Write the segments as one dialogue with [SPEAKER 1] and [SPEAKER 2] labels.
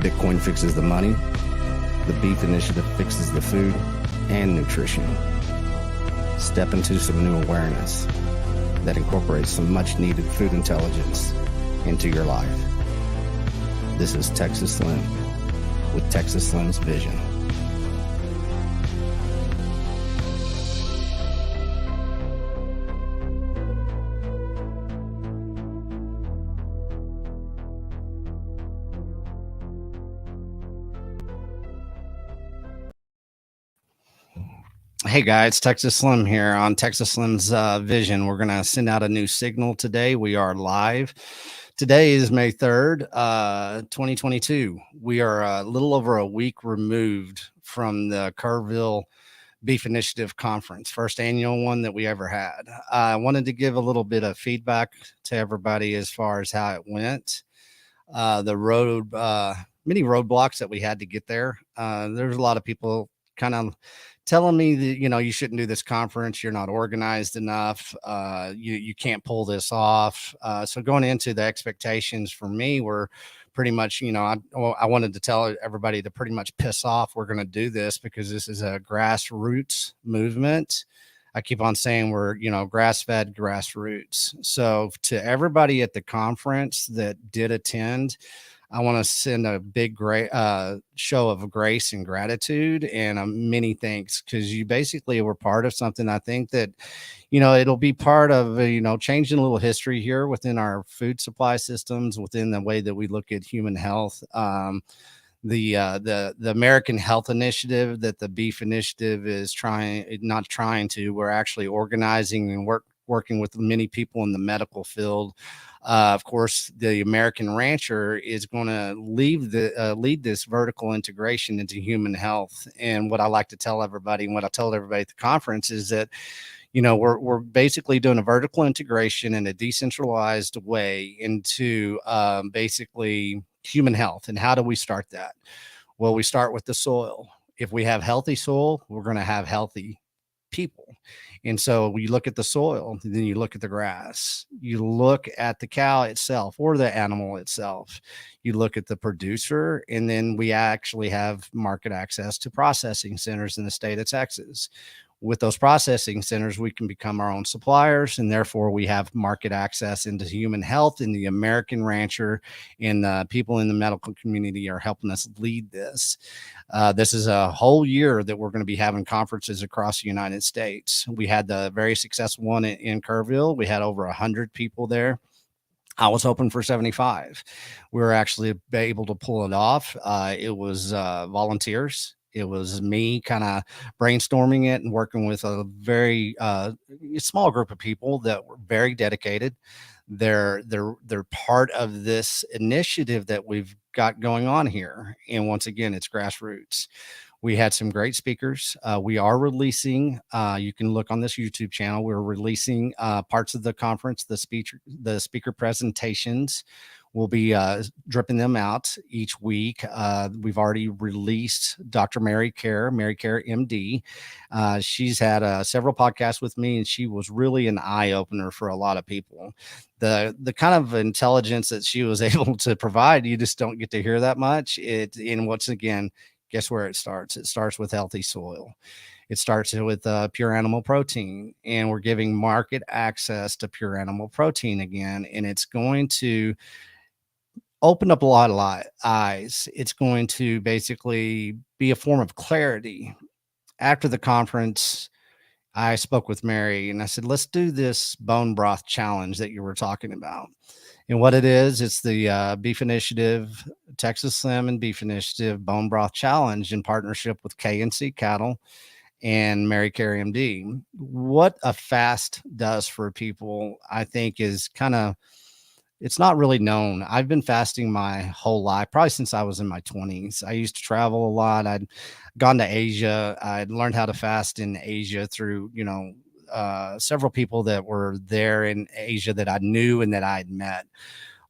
[SPEAKER 1] Bitcoin fixes the money. The Beef Initiative fixes the food and nutrition. Step into some new awareness that incorporates some much needed food intelligence into your life. This is Texas Slim with Texas Slim's Vision. Hey guys, Texas Slim here on Texas Slim's Vision. We're going to send out a new signal today. We are live. Today is May 3rd, 2022. We are a little over a week removed from the Kerrville Beef Initiative Conference, first annual one that we ever had. I wanted to give a little bit of feedback to everybody as far as how it went. The road, many roadblocks that we had to get there. There's a lot of people kind of telling me that, you shouldn't do this conference. You're not organized enough. You can't pull this off. So going into the expectations for me were pretty much, I wanted to tell everybody to pretty much piss off. We're going to do this because this is a grassroots movement. I keep on saying we're, grass-fed grassroots. So to everybody at the conference that did attend, I want to send a big show of grace and gratitude and many thanks, because you basically were part of something. I think that, it'll be part of, changing a little history here within our food supply systems, within the way that we look at human health. The American Health Initiative that the Beef Initiative is we're actually organizing and working with many people in the medical field. Of course, the American Rancher is going to lead this vertical integration into human health. And what I like to tell everybody, and what I told everybody at the conference, is that, we're basically doing a vertical integration in a decentralized way into basically human health. And how do we start that? Well, we start with the soil. If we have healthy soil, we're going to have healthy people. And so we look at the soil, then you look at the grass, you look at the cow itself or the animal itself, you look at the producer, and then we actually have market access to processing centers in the state of Texas. With those processing centers, we can become our own suppliers, and therefore we have market access into human health. And the American Rancher and people in the medical community are helping us lead this. This is a whole year that we're going to be having conferences across the United States. We had the very successful one in Kerrville. We had over 100 people there. I was hoping for 75. We were actually able to pull it off. It was volunteers. It was me kind of brainstorming it and working with a very small group of people that were very dedicated. They're part of this initiative that we've got going on here. And once again, it's grassroots. We had some great speakers. We are releasing, you can look on this YouTube channel. We're releasing parts of the conference, the speaker presentations. We'll be dripping them out each week. We've already released Dr. Mary Care, MD. She's had several podcasts with me, and she was really an eye opener for a lot of people. The kind of intelligence that she was able to provide, you just don't get to hear that much. And once again, guess where it starts? It starts with healthy soil. It starts with pure animal protein, and we're giving market access to pure animal protein again. And it's going to open up a lot of eyes. It's going to basically be a form of clarity. After the conference, I spoke with Mary and I said, let's do this bone broth challenge that you were talking about. And what it is, it's the Beef Initiative, Texas Slim and Beef Initiative Bone Broth Challenge in partnership with K&C Cattle and Mary Care MD. What a fast does for people, I think, is it's not really known. I've been fasting my whole life, probably since I was in my 20s. I used to travel a lot. I'd gone to Asia. I'd learned how to fast in Asia through, several people that were there in Asia that I knew and that I had met.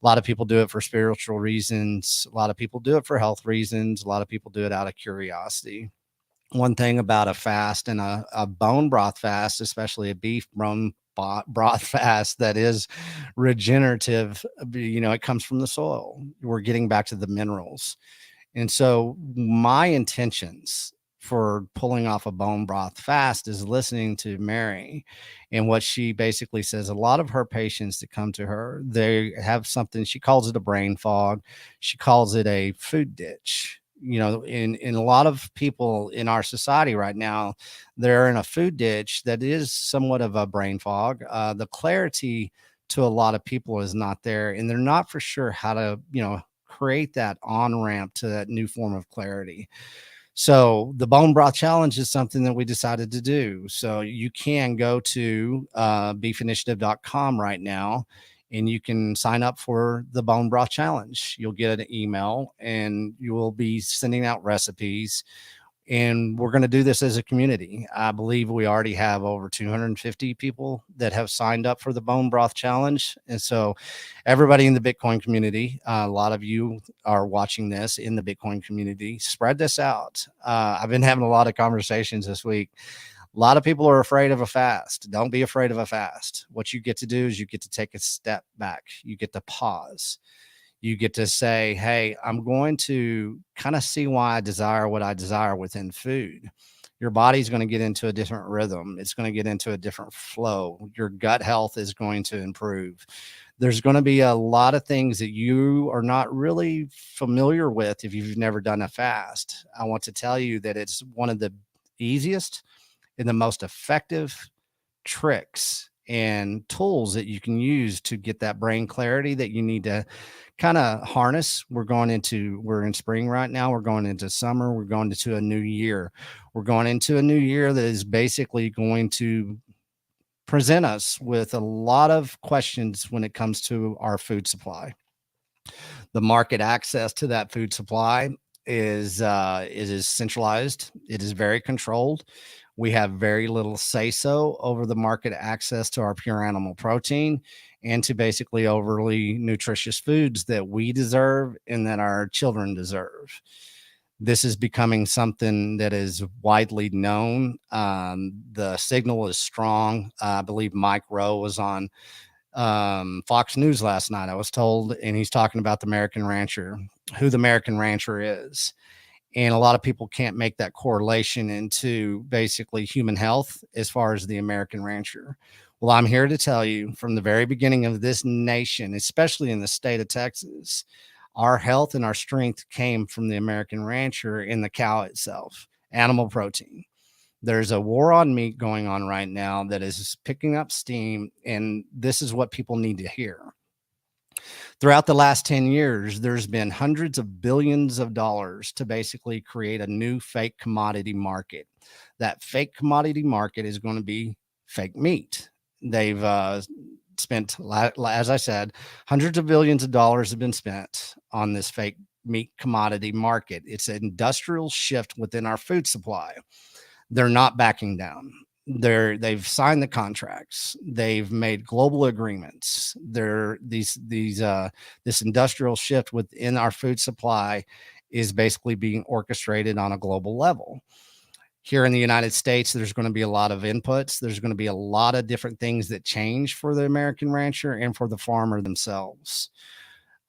[SPEAKER 1] A lot of people do it for spiritual reasons. A lot of people do it for health reasons. A lot of people do it out of curiosity. One thing about a fast and a bone broth fast, especially a beef bone broth fast that is regenerative, it comes from the soil. We're getting back to the minerals. And so my intentions for pulling off a bone broth fast is listening to Mary and what she basically says. A lot of her patients that come to her, they have something, she calls it a brain fog. She calls it a food ditch. You know, in a lot of people in our society right now, they're in a food ditch that is somewhat of a brain fog. The clarity to a lot of people is not there, and they're not for sure how to, create that on ramp to that new form of clarity. So the bone broth challenge is something that we decided to do. So you can go to beefinitiative.com right now and you can sign up for the bone broth challenge. You'll get an email and you will be sending out recipes, and we're going to do this as a community. I believe we already have over 250 people that have signed up for the bone broth challenge. And so everybody in the Bitcoin community, a lot of you are watching this in the Bitcoin community, spread this out. I've been having a lot of conversations this week. A lot of people are afraid of a fast. Don't be afraid of a fast. What you get to do is you get to take a step back. You get to pause. You get to say, hey, I'm going to kind of see why I desire what I desire within food. Your body's going to get into a different rhythm. It's going to get into a different flow. Your gut health is going to improve. There's going to be a lot of things that you are not really familiar with if you've never done a fast. I want to tell you that it's one of the easiest and the most effective tricks and tools that you can use to get that brain clarity that you need to kind of harness. We're in spring right now. We're going into summer. We're going into a new year. We're going into a new year that is basically going to present us with a lot of questions when it comes to our food supply. The market access to that food supply is centralized. It is very controlled. We have very little say so over the market access to our pure animal protein and to basically overly nutritious foods that we deserve and that our children deserve. This is becoming something that is widely known. The signal is strong. I believe Mike Rowe was on Fox News last night, I was told, and he's talking about the American Rancher, who the American Rancher is. And a lot of people can't make that correlation into basically human health as far as the American Rancher. Well, I'm here to tell you from the very beginning of this nation, especially in the state of Texas, our health and our strength came from the American Rancher and the cow itself, animal protein. There's a war on meat going on right now that is picking up steam, and this is what people need to hear. Throughout the last 10 years, there's been hundreds of billions of dollars to basically create a new fake commodity market. That fake commodity market is going to be fake meat. They've spent, as I said, hundreds of billions of dollars have been spent on this fake meat commodity market. It's an industrial shift within our food supply. They're not backing down. They've signed the contracts. They've made global agreements. This industrial shift within our food supply is basically being orchestrated on a global level. Here in the United States, there's going to be a lot of inputs. There's going to be a lot of different things that change for the American rancher and for the farmer themselves.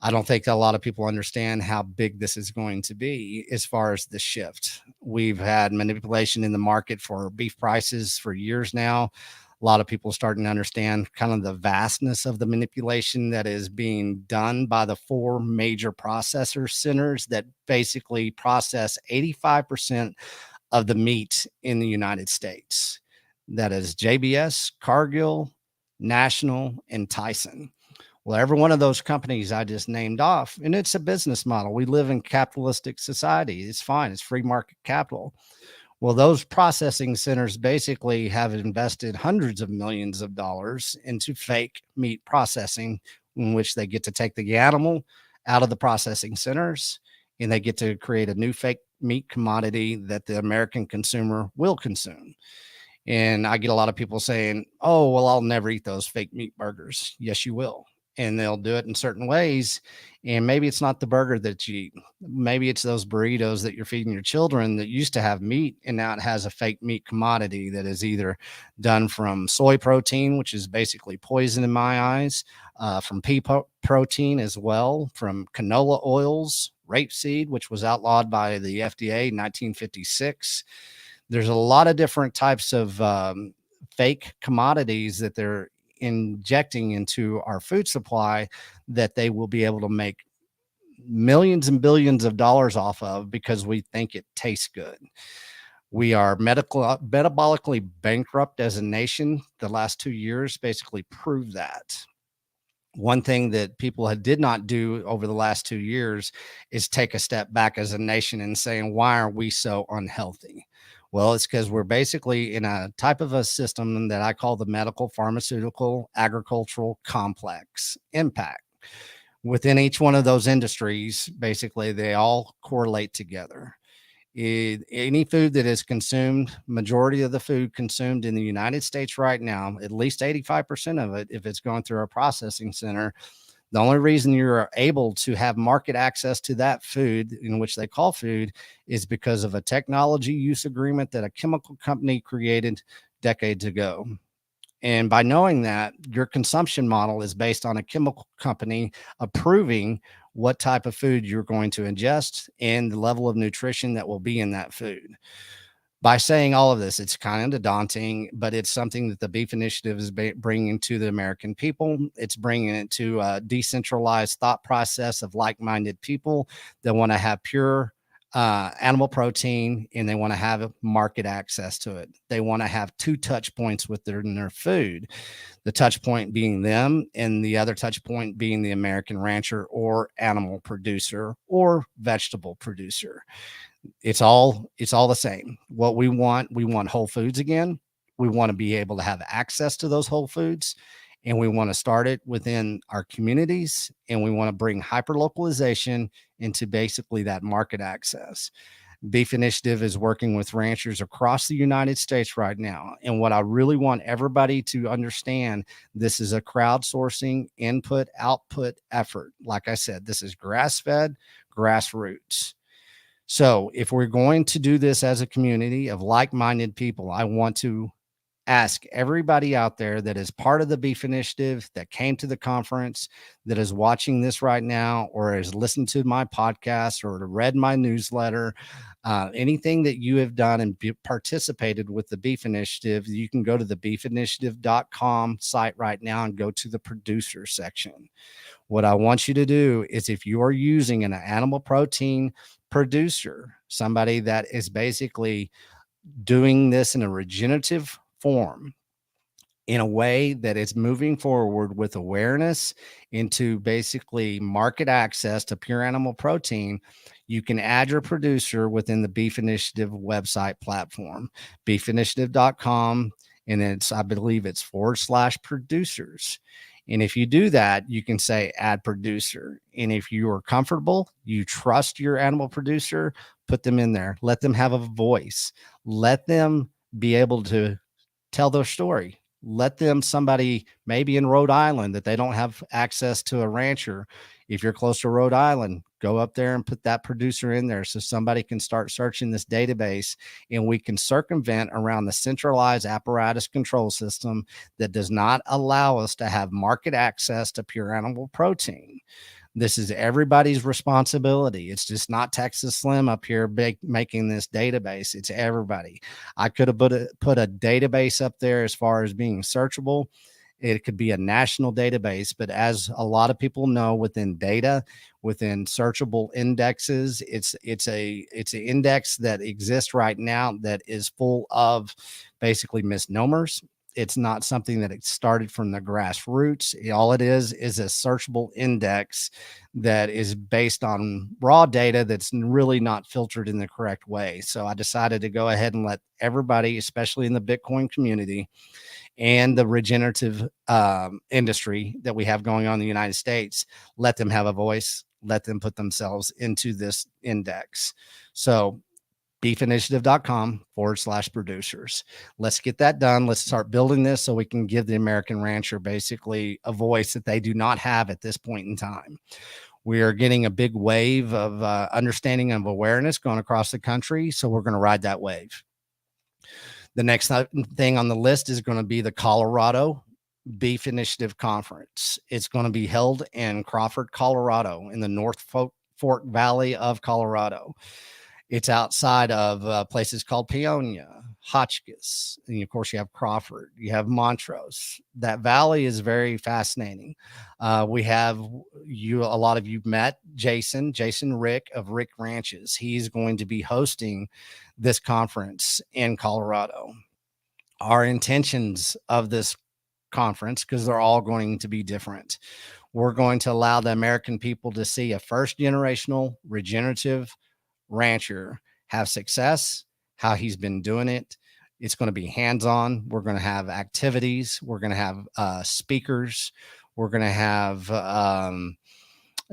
[SPEAKER 1] I don't think a lot of people understand how big this is going to be as far as the shift. We've had manipulation in the market for beef prices for years now. A lot of people are starting to understand kind of the vastness of the manipulation that is being done by the four major processor centers that basically process 85% of the meat in the United States. That is JBS, Cargill, National, and Tyson. Well, every one of those companies I just named off, and it's a business model. We live in capitalistic society. It's fine. It's free market capital. Well, those processing centers basically have invested hundreds of millions of dollars into fake meat processing, in which they get to take the animal out of the processing centers and they get to create a new fake meat commodity that the American consumer will consume. And I get a lot of people saying, oh, well, I'll never eat those fake meat burgers. Yes, you will. And they'll do it in certain ways. And maybe it's not the burger that you eat. Maybe it's those burritos that you're feeding your children that used to have meat, and now it has a fake meat commodity that is either done from soy protein, which is basically poison in my eyes, from pea protein as well, from canola oils, rapeseed, which was outlawed by the FDA in 1956. There's a lot of different types of fake commodities that they're injecting into our food supply that they will be able to make millions and billions of dollars off of because we think it tastes good. We are metabolically bankrupt as a nation. The last 2 years basically prove that. One thing that people did not do over the last 2 years is take a step back as a nation and saying, why are we so unhealthy? Well, it's because we're basically in a type of a system that I call the medical, pharmaceutical, agricultural complex impact. Within each one of those industries, basically, they all correlate together. Any food that is consumed, majority of the food consumed in the United States right now, at least 85% of it, if it's going through a processing center, the only reason you're able to have market access to that food, in which they call food, is because of a technology use agreement that a chemical company created decades ago. And by knowing that, your consumption model is based on a chemical company approving what type of food you're going to ingest and the level of nutrition that will be in that food. By saying all of this, it's kind of daunting, but it's something that the Beef Initiative is bringing to the American people. It's bringing it to a decentralized thought process of like-minded people that want to have pure animal protein, and they want to have market access to it. They want to have two touch points with their food, the touch point being them and the other touch point being the American rancher or animal producer or vegetable producer. It's all the same. What we want whole foods again. We want to be able to have access to those whole foods, and we want to start it within our communities, and we want to bring hyper localization into basically that market access. Beef Initiative is working with ranchers across the United States right now. And what I really want everybody to understand, this is a crowdsourcing input output effort. Like I said, this is grass fed, grassroots. So if we're going to do this as a community of like-minded people, I want to ask everybody out there that is part of the Beef Initiative, that came to the conference, that is watching this right now, or has listened to my podcast or read my newsletter, anything that you have done and participated with the Beef Initiative, you can go to the beefinitiative.com site right now and go to the producer section. What I want you to do is, if you are using an animal protein producer, somebody that is basically doing this in a regenerative form, in a way that is moving forward with awareness into basically market access to pure animal protein, you can add your producer within the Beef Initiative website platform, beefinitiative.com. And I believe it's /producers. And if you do that, you can say add producer. And if you are comfortable, you trust your animal producer, put them in there, let them have a voice, let them be able to tell their story. Let them, somebody maybe in Rhode Island that they don't have access to a rancher. If you're close to Rhode Island, go up there and put that producer in there so somebody can start searching this database, and we can circumvent around the centralized apparatus control system that does not allow us to have market access to pure animal protein. This is everybody's responsibility. It's just not Texas Slim up here making this database. It's everybody. I could have put a database up there as far as being searchable. It could be a national database, but as a lot of people know, within data, within searchable indexes, it's an index that exists right now that is full of basically misnomers. It's not something that it started from the grassroots. All it is a searchable index that is based on raw data that's really not filtered in the correct way. So I decided to go ahead and let everybody, especially in the Bitcoin community and the regenerative industry that we have going on in the United States, let them have a voice, let them put themselves into this index. So beefinitiative.com /producers. Let's get that done. Let's start building this so we can give the American rancher basically a voice that they do not have at this point in time. We are getting a big wave of understanding of awareness going across the country. So we're going to ride that wave. The next thing on the list is going to be the Colorado Beef Initiative Conference. It's going to be held in Crawford, Colorado, in the Norfolk Fork Valley of Colorado. It's outside of places called Peonia, Hotchkiss, and of course you have Crawford, you have Montrose. That valley is very fascinating. We have you, a lot of you met Jason Rick of Rick Ranches. He's going to be hosting this conference in Colorado. Our intentions of this conference, because they're all going to be different, we're going to allow the American people to see a first generational regenerative rancher have success, how he's been doing it. It's going to be hands-on. We're going to have activities. We're going to have speakers. We're going to have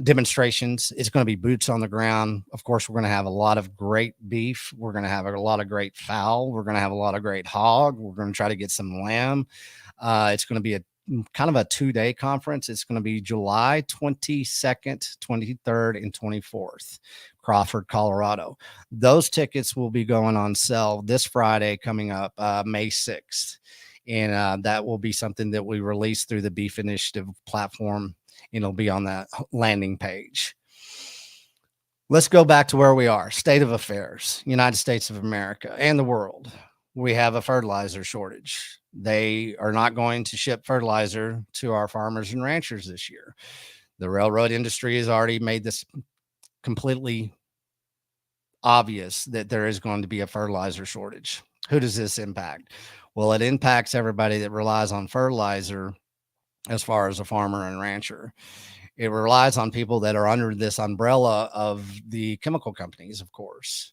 [SPEAKER 1] demonstrations. It's going to be boots on the ground. Of course, we're going to have a lot of great beef. We're going to have a lot of great fowl. We're going to have a lot of great hog. We're going to try to get some lamb. It's going to be a kind of a 2-day conference. It's going to be July 22nd, 23rd, and 24th, Crawford, Colorado. Those tickets will be going on sale this Friday coming up, May 6th. And that will be something that we release through the Beef Initiative platform. It'll be on that landing page. Let's go back to where we are. State of affairs, United States of America and the world. We have a fertilizer shortage. They are not going to ship fertilizer to our farmers and ranchers this year. The railroad industry has already made this completely obvious that there is going to be a fertilizer shortage. Who does this impact? Well, it impacts everybody that relies on fertilizer as far as a farmer and rancher. It relies on people that are under this umbrella of the chemical companies, of course.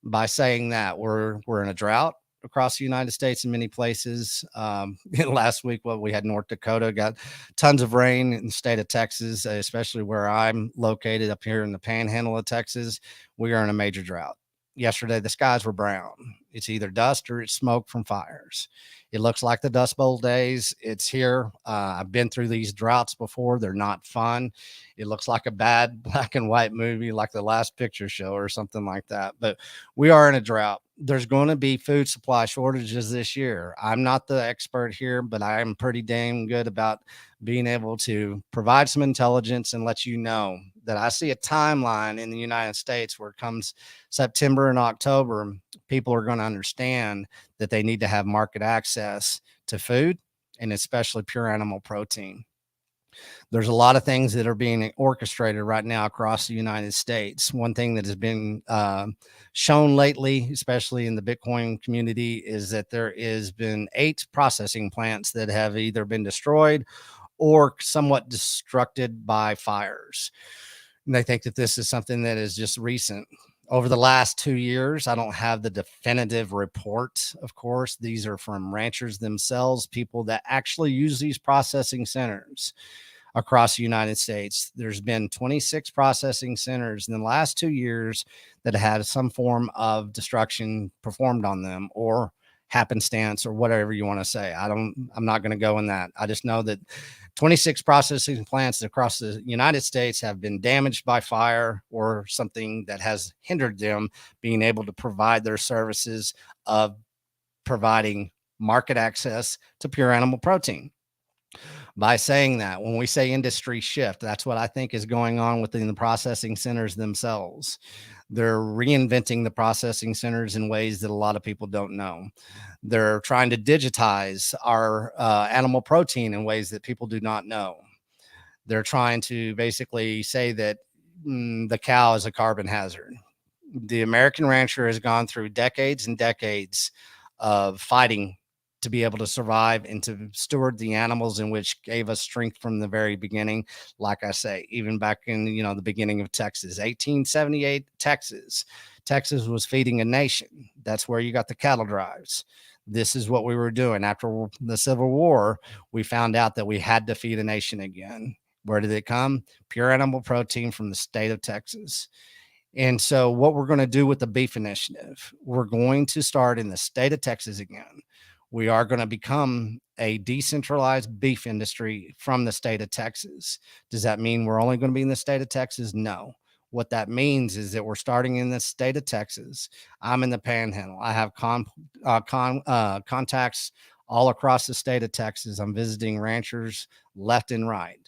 [SPEAKER 1] By saying that, we're in a drought across the United States in many places. Last week, we had North Dakota got tons of rain in the state of Texas, especially where I'm located up here in the panhandle of Texas. We are in a major drought. Yesterday, the skies were brown. It's either dust or it's smoke from fires. It looks like the Dust Bowl days. It's here. I've been through these droughts before. They're not fun. It looks like a bad black and white movie, like The Last Picture Show or something like that. But we are in a drought. There's going to be food supply shortages this year. I'm not the expert here, but I am pretty dang good about being able to provide some intelligence and let you know that I see a timeline in the United States where it comes September and October, people are going to understand that they need to have market access to food and especially pure animal protein. There's a lot of things that are being orchestrated right now across the United States. One thing that has been shown lately, especially in the Bitcoin community, is that there has been 8 processing plants that have either been destroyed or somewhat destructed by fires. And they think that this is something that is just recent. Over the last 2 years, I don't have the definitive report, of course. These are from ranchers themselves, people that actually use these processing centers across the United States. There's been 26 processing centers in the last 2 years that had some form of destruction performed on them, or happenstance, or whatever you want to say. I'm not going to go in that. I just know that 26 processing plants across the United States have been damaged by fire or something that has hindered them being able to provide their services of providing market access to pure animal protein. By saying that, when we say industry shift, that's what I think is going on within the processing centers themselves. They're reinventing the processing centers in ways that a lot of people don't know. They're trying to digitize our animal protein in ways that people do not know. They're trying to basically say that the cow is a carbon hazard. The American rancher has gone through decades and decades of fighting to be able to survive and to steward the animals, in which gave us strength from the very beginning. Like I say, even back in, the beginning of Texas, 1878, Texas was feeding a nation. That's where you got the cattle drives. This is what we were doing. After the Civil War, we found out that we had to feed a nation again. Where did it come? Pure animal protein from the state of Texas. And so what we're going to do with the beef initiative, we're going to start in the state of Texas again. We are going to become a decentralized beef industry from the state of Texas. Does that mean we're only going to be in the state of Texas? No. What that means is that we're starting in the state of Texas. I'm in the panhandle. I have contacts all across the state of Texas. I'm visiting ranchers left and right.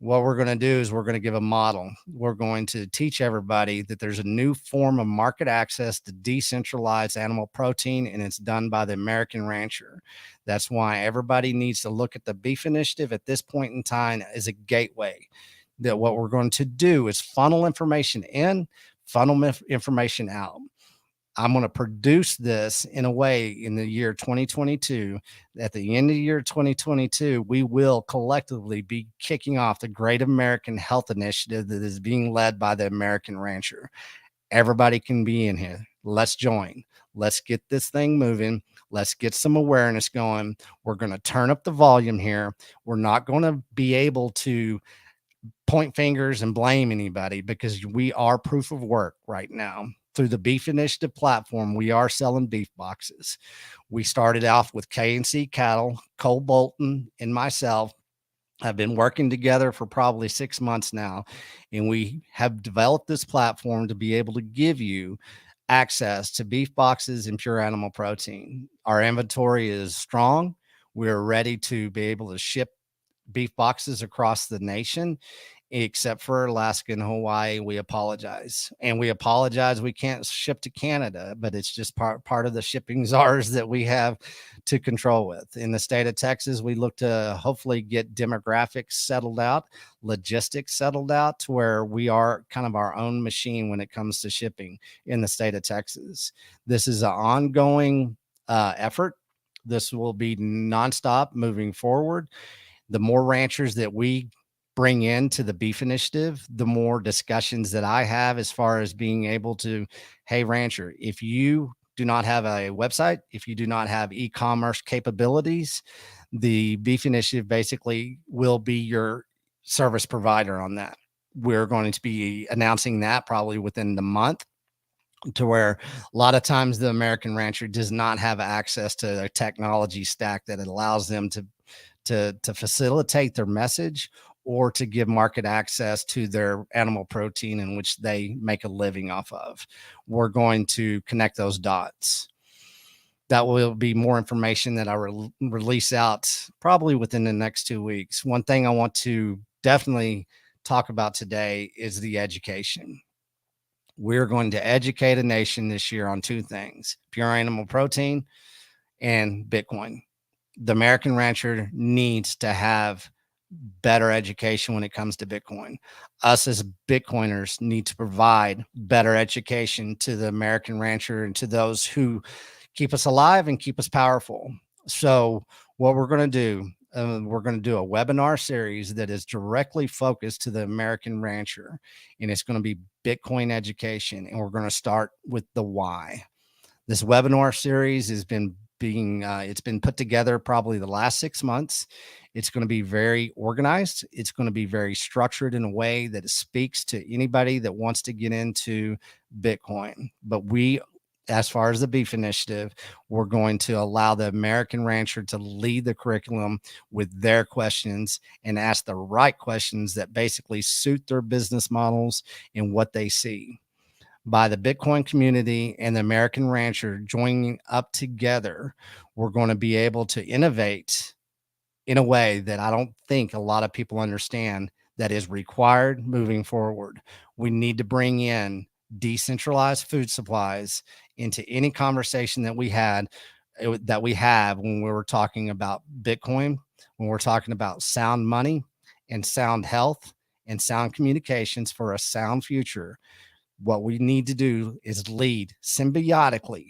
[SPEAKER 1] What we're going to do is we're going to give a model. We're going to teach everybody that there's a new form of market access to decentralized animal protein, and it's done by the American rancher. That's why everybody needs to look at the beef initiative at this point in time as a gateway. That what we're going to do is funnel information in, funnel information out. I'm going to produce this in a way in the year 2022. At the end of the year 2022, we will collectively be kicking off the Great American Health Initiative that is being led by the American Rancher. Everybody can be in here. Let's join. Let's get this thing moving. Let's get some awareness going. We're going to turn up the volume here. We're not going to be able to point fingers and blame anybody because we are proof of work right now. Through the Beef Initiative platform, we are selling beef boxes. We started off with K&C Cattle, Cole Bolton, and myself have been working together for probably 6 months now, and we have developed this platform to be able to give you access to beef boxes and pure animal protein. Our inventory is strong. We're ready to be able to ship beef boxes across the nation, except for Alaska and Hawaii. We apologize. And we apologize we can't ship to Canada, but it's just part of the shipping czars that we have to control with. In the state of Texas, we look to hopefully get demographics settled out, logistics settled out to where we are kind of our own machine when it comes to shipping in the state of Texas. This is an ongoing effort. This will be nonstop moving forward. The more ranchers that we bring into the beef initiative, the more discussions that I have as far as being able to, hey, rancher, if you do not have a website, if you do not have e-commerce capabilities, the beef initiative basically will be your service provider on that. We're going to be announcing that probably within the month, to where a lot of times the American rancher does not have access to a technology stack that allows them to facilitate their message or to give market access to their animal protein in which they make a living off of. We're going to connect those dots. That will be more information that I release out probably within the next 2 weeks. One thing I want to definitely talk about today is the education. We're going to educate a nation this year on two things: pure animal protein and Bitcoin. The American rancher needs to have better education when it comes to Bitcoin. Us as Bitcoiners need to provide better education to the American rancher and to those who keep us alive and keep us powerful. So what we're going to do, we're going to do a webinar series that is directly focused to the American rancher, and it's going to be Bitcoin education. And we're going to start with the why. This webinar series has been it's been put together probably the last 6 months. It's going to be very organized. It's going to be very structured in a way that it speaks to anybody that wants to get into Bitcoin. But we, as far as the beef initiative, we're going to allow the American rancher to lead the curriculum with their questions and ask the right questions that basically suit their business models and what they see. By the Bitcoin community and the American rancher joining up together, we're going to be able to innovate in a way that I don't think a lot of people understand that is required moving forward. We need to bring in decentralized food supplies into any conversation that we have when we were talking about Bitcoin, when we're talking about sound money and sound health and sound communications for a sound future. What we need to do is lead symbiotically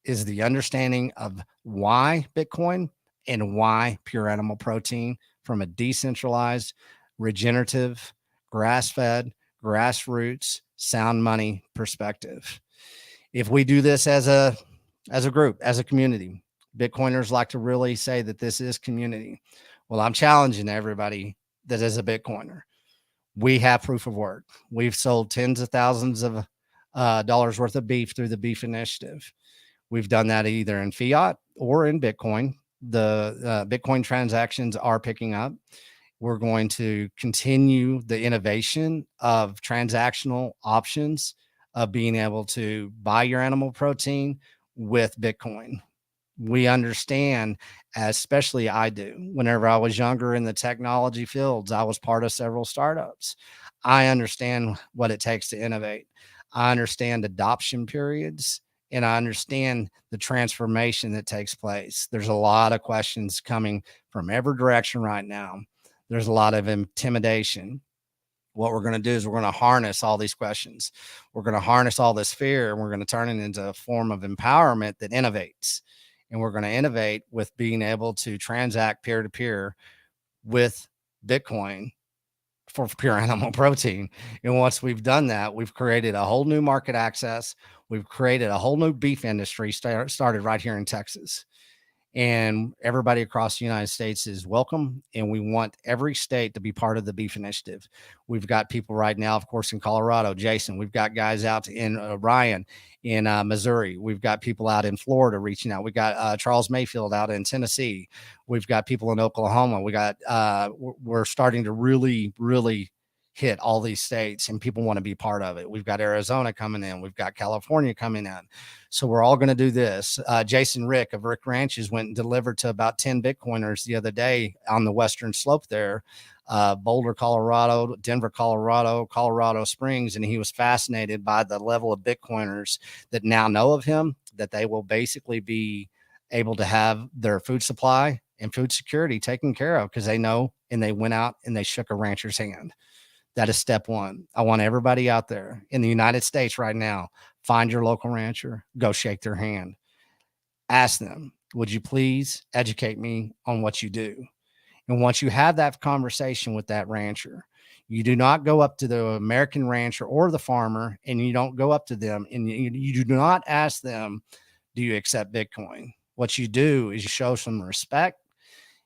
[SPEAKER 1] is the understanding of why Bitcoin and why pure animal protein from a decentralized, regenerative, grass-fed, grassroots, sound money perspective. If we do this as a group, as a community, Bitcoiners like to really say that this is community. Well, I'm challenging everybody that is a Bitcoiner. We have proof of work. We've sold tens of thousands of dollars worth of beef through the beef initiative. We've done that either in fiat or in Bitcoin. The Bitcoin transactions are picking up. We're going to continue the innovation of transactional options of being able to buy your animal protein with Bitcoin. We understand, especially I do. Whenever I was younger in the technology fields, I was part of several startups. I understand what it takes to innovate. I understand adoption periods, and I understand the transformation that takes place. There's a lot of questions coming from every direction right now. There's a lot of intimidation. What we're going to do is we're going to harness all these questions. We're going to harness all this fear, and we're going to turn it into a form of empowerment that innovates. And we're going to innovate with being able to transact peer to peer with Bitcoin for pure animal protein. And once we've done that, we've created a whole new market access. We've created a whole new beef industry started right here in Texas. And everybody across the United States is welcome. And we want every state to be part of the beef initiative. We've got people right now, of course, in Colorado, Jason. We've got guys out in Ryan in Missouri. We've got people out in Florida reaching out. We got Charles Mayfield out in Tennessee. We've got people in Oklahoma. We're starting to really hit all these states, and people want to be part of it. We've got Arizona coming in. We've got California coming in. So we're all going to do this. Jason Rick of Rick Ranches went and delivered to about 10 Bitcoiners the other day on the western slope there, Boulder, Colorado, Denver, Colorado, Colorado Springs. And he was fascinated by the level of Bitcoiners that now know of him, that they will basically be able to have their food supply and food security taken care of because they know, and they went out and they shook a rancher's hand. That is step one. I want everybody out there in the United States right now, find your local rancher, go shake their hand. Ask them, would you please educate me on what you do? And once you have that conversation with that rancher, you do not go up to the American rancher or the farmer, and you don't go up to them and you do not ask them, do you accept Bitcoin? What you do is you show some respect,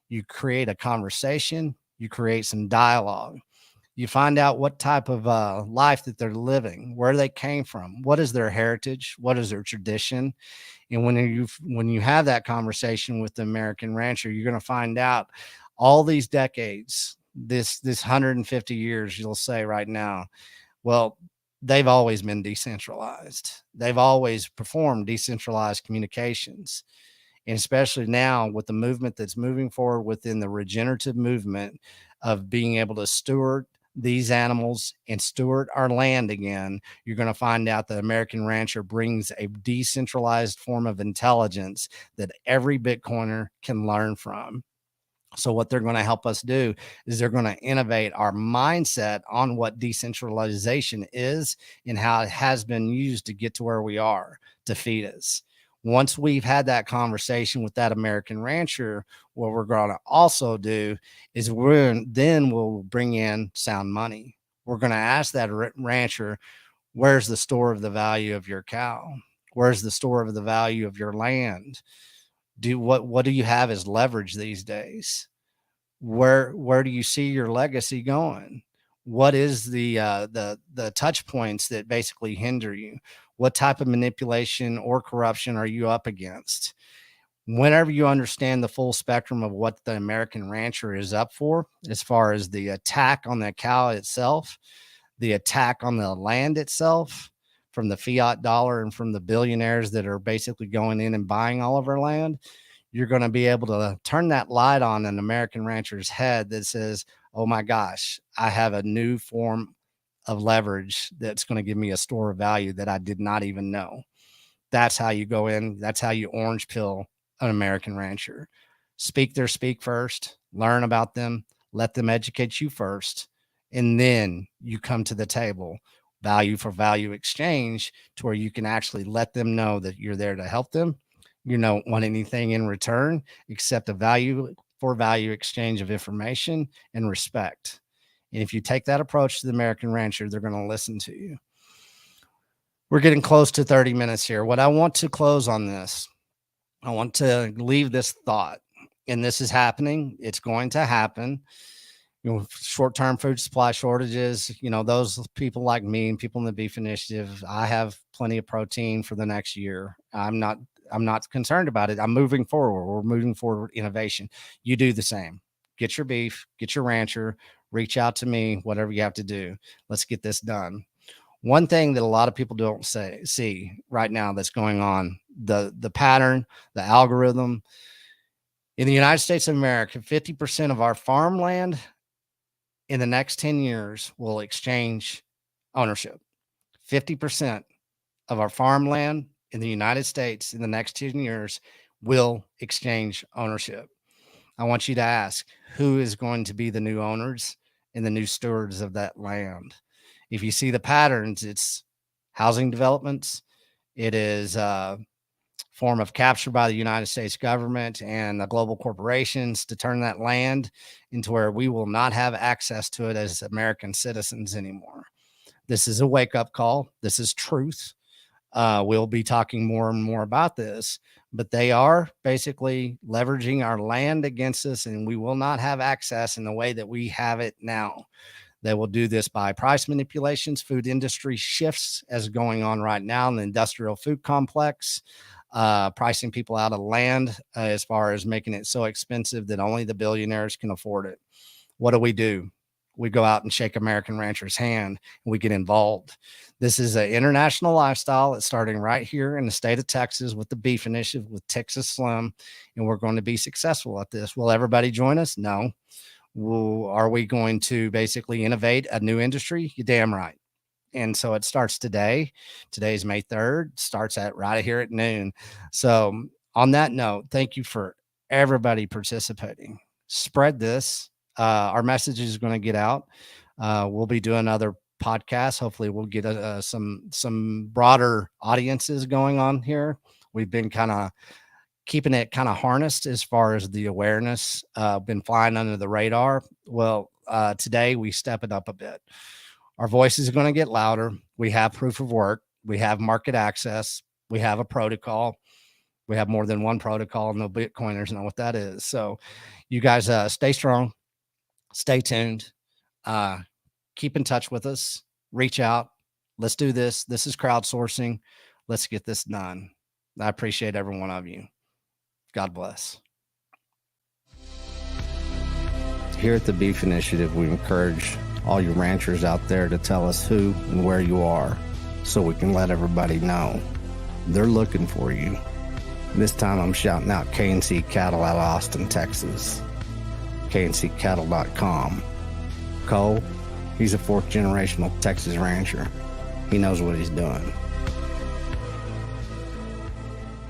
[SPEAKER 1] you create a conversation, you create some dialogue. You find out what type of life that they're living, where they came from, what is their heritage, what is their tradition. And when you have that conversation with the American rancher, you're going to find out all these decades, this 150 years, you'll say right now, well, they've always been decentralized. They've always performed decentralized communications. And especially now with the movement that's moving forward within the regenerative movement of being able to steward these animals and steward our land again, you're going to find out that American Rancher brings a decentralized form of intelligence that every Bitcoiner can learn from. So what they're going to help us do is they're going to innovate our mindset on what decentralization is and how it has been used to get to where we are to feed us. Once we've had that conversation with that American rancher, what we're going to also do is we'll bring in sound money. We're going to ask that rancher, where's the store of the value of your cow? Where's the store of the value of your land? What do you have as leverage these days? Where do you see your legacy going? What is the touch points that basically hinder you? What type of manipulation or corruption are you up against? Whenever you understand the full spectrum of what the American rancher is up for, as far as the attack on the cow itself, the attack on the land itself, from the fiat dollar and from the billionaires that are basically going in and buying all of our land, you're going to be able to turn that light on an American rancher's head that says, oh my gosh, I have a new form of leverage that's going to give me a store of value that I did not even know. That's how you go in. That's how you orange pill an American rancher. Speak first, learn about them, let them educate you first. And then you come to the table, value for value exchange, to where you can actually let them know that you're there to help them. You don't want anything in return except a value for value exchange of information and respect. And if you take that approach to the American rancher, they're going to listen to you. We're getting close to 30 minutes here. What I want to close on this, I want to leave this thought, and this is happening. It's going to happen. Short-term food supply shortages, those people like me and people in the beef initiative, I have plenty of protein for the next year. I'm not concerned about it. I'm moving forward. We're moving forward innovation. You do the same. Get your beef, get your rancher, reach out to me, whatever you have to do. Let's get this done. One thing that a lot of people don't see right now that's going on, the pattern, the algorithm in the United States of America, 50% of our farmland in the next 10 years will exchange ownership. 50% of our farmland in the United States in the next 10 years will exchange ownership. I want you to ask, who is going to be the new owners and the new stewards of that land? If you see the patterns, it's housing developments. It is a form of capture by the United States government and the global corporations to turn that land into where we will not have access to it as American citizens anymore. This is a wake-up call. This is truth. We'll be talking more and more about this, but they are basically leveraging our land against us, and we will not have access in the way that we have it now. They will do this by price manipulations, food industry shifts as going on right now in the industrial food complex, pricing people out of land as far as making it so expensive that only the billionaires can afford it. What do? We go out and shake American ranchers' hand and we get involved. This is an international lifestyle. It's starting right here in the state of Texas with the beef initiative with Texas Slim, and we're going to be successful at this. Will everybody join us? No. Are we going to basically innovate a new industry? You're damn right. And so it starts today. Today's May 3rd, starts at right here at noon. So on that note, thank you for everybody participating. Spread this. Our message is going to get out. We'll be doing other podcasts. Hopefully we'll get some broader audiences going on here. We've been kind of keeping it kind of harnessed as far as the awareness, been flying under the radar. Well, today we step it up a bit. Our voices are going to get louder. We have proof of work. We have market access. We have a protocol. We have more than one protocol, and the Bitcoiners know what that is. So you guys stay strong, stay tuned, keep in touch with us, reach out. Let's do this. This is crowdsourcing. Let's get this done. I appreciate every one of you. God bless. Here at the Beef Initiative, we encourage all you ranchers out there to tell us who and where you are so we can let everybody know. They're looking for you. This time I'm shouting out K&C Cattle out of Austin, Texas. KNCCattle.com. Cole, he's a fourth generational Texas rancher. He knows what he's doing.